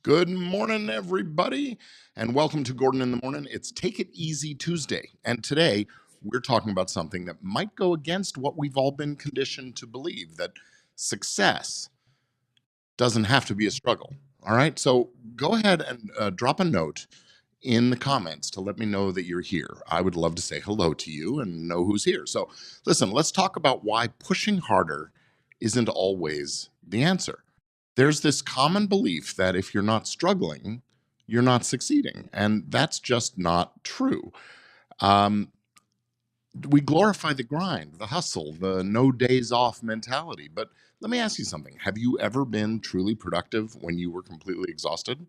Good morning, everybody, and welcome to Gordon in the Morning. It's Take It Easy Tuesday, and today we're talking about something that might go against what we've all been conditioned to believe, that success doesn't have to be a struggle. All right, so go ahead and drop a note in the comments to let me know that you're here. I would love to say hello to you and know who's here. So, listen, let's talk about why pushing harder isn't always the answer. There's this common belief that if you're not struggling, you're not succeeding. And that's just not true. Um, we glorify the grind, the hustle, the no days off mentality. But let me ask you something. Have you ever been truly productive when you were completely exhausted?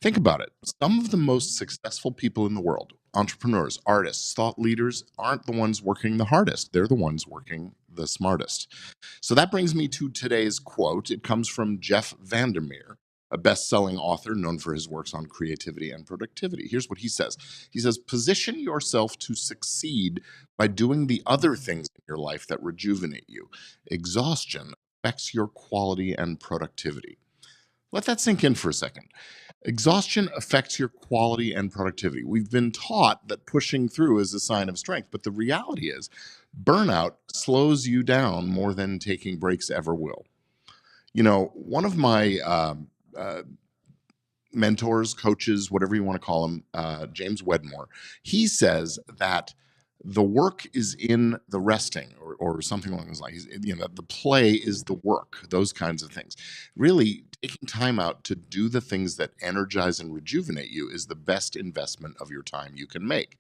Think about it. Some of the most successful people in the world, entrepreneurs, artists, thought leaders, aren't the ones working the hardest. They're the ones working the smartest. So that brings me to today's quote. It comes from Jeff VanderMeer, a best selling author known for his works on creativity and productivity. Here's what he says. He says, position yourself to succeed by doing the other things in your life that rejuvenate you. Exhaustion affects your quality and productivity. Let that sink in for a second. Exhaustion affects your quality and productivity. We've been taught that pushing through is a sign of strength, but the reality is burnout slows you down more than taking breaks ever will. You know, one of my mentors, coaches, whatever you want to call him, James Wedmore, he says that the work is in the resting, or something along those lines. You know, the play is the work, those kinds of things. Really, taking time out to do the things that energize and rejuvenate you is the best investment of your time you can make.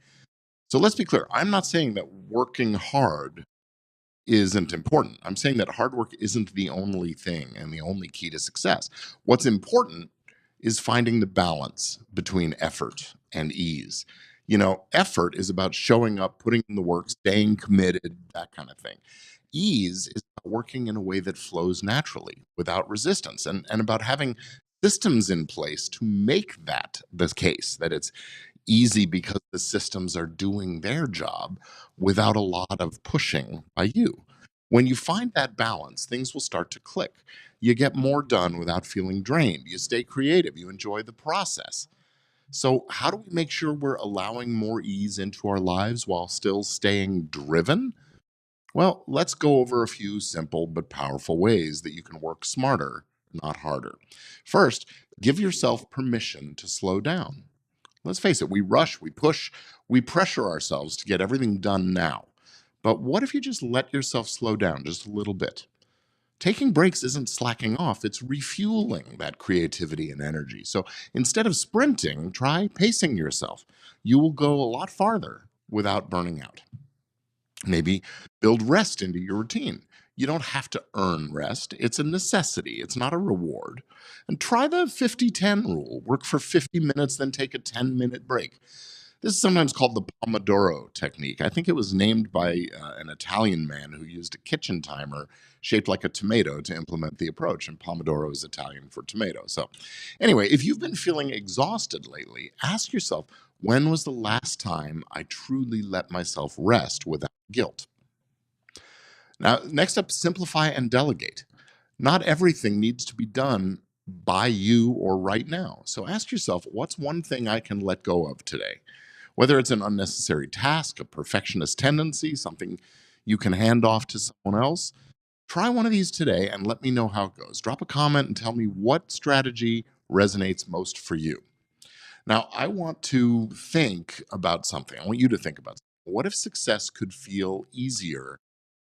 So let's be clear. I'm not saying that working hard isn't important. I'm saying that hard work isn't the only thing and the only key to success. What's important is finding the balance between effort and ease. You know, effort is about showing up, putting in the work, staying committed, that kind of thing. Ease is about working in a way that flows naturally without resistance, and about having systems in place to make that the case, that it's easy because the systems are doing their job without a lot of pushing by you. When you find that balance, things will start to click. You get more done without feeling drained. You stay creative. You enjoy the process. So, how do we make sure we're allowing more ease into our lives while still staying driven? Well, let's go over a few simple but powerful ways that you can work smarter, not harder. First, give yourself permission to slow down. Let's face it, we rush, we push, we pressure ourselves to get everything done now. But what if you just let yourself slow down just a little bit? Taking breaks isn't slacking off, it's refueling that creativity and energy. So instead of sprinting, try pacing yourself. You will go a lot farther without burning out. Maybe build rest into your routine. You don't have to earn rest. It's a necessity. It's not a reward. And try the 50-10 rule. Work for 50 minutes, then take a 10-minute break. This is sometimes called the Pomodoro technique. I think it was named by an Italian man who used a kitchen timer shaped like a tomato to implement the approach. And Pomodoro is Italian for tomato. So, anyway, if you've been feeling exhausted lately, ask yourself, when was the last time I truly let myself rest without guilt? Now, next up, simplify and delegate. Not everything needs to be done by you or right now. So ask yourself, what's one thing I can let go of today? Whether it's an unnecessary task, a perfectionist tendency, something you can hand off to someone else, try one of these today and let me know how it goes. Drop a comment and tell me what strategy resonates most for you. Now, I want to think about something. I want you to think about something. What if success could feel easier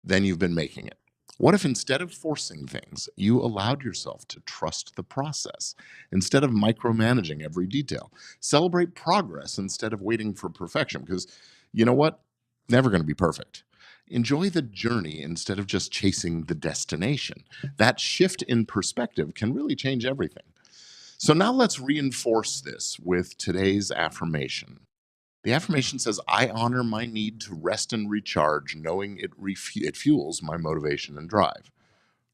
than you've been making it? What if instead of forcing things, you allowed yourself to trust the process instead of micromanaging every detail? Celebrate progress instead of waiting for perfection, because you know what? Never going to be perfect. Enjoy the journey instead of just chasing the destination. That shift in perspective can really change everything. So now let's reinforce this with today's affirmation. The affirmation says, I honor my need to rest and recharge, knowing it fuels my motivation and drive.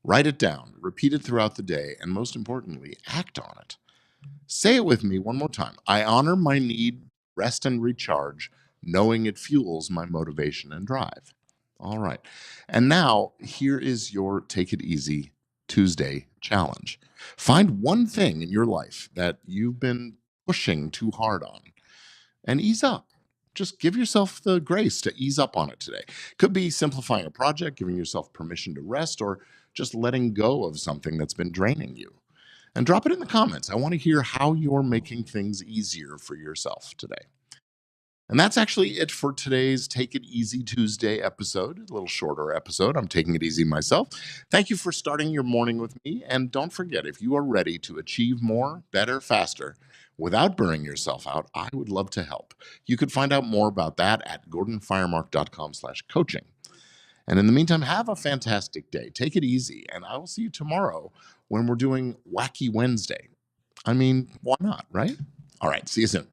Write it down, repeat it throughout the day, and most importantly, act on it. Say it with me one more time. I honor my need, rest and recharge, knowing it fuels my motivation and drive. All right. And now, here is your take it easy Tuesday challenge. Find one thing in your life that you've been pushing too hard on and ease up. Just give yourself the grace to ease up on it today. Could be simplifying a project, giving yourself permission to rest, or just letting go of something that's been draining you. And drop it in the comments. I want to hear how you're making things easier for yourself today. And that's actually it for today's Take It Easy Tuesday episode, a little shorter episode. I'm taking it easy myself. Thank you for starting your morning with me. And don't forget, if you are ready to achieve more, better, faster, without burning yourself out, I would love to help. You could find out more about that at gordonfiremark.com/coaching. And in the meantime, have a fantastic day. Take it easy. And I will see you tomorrow when we're doing Wacky Wednesday. I mean, why not, right? All right. See you soon.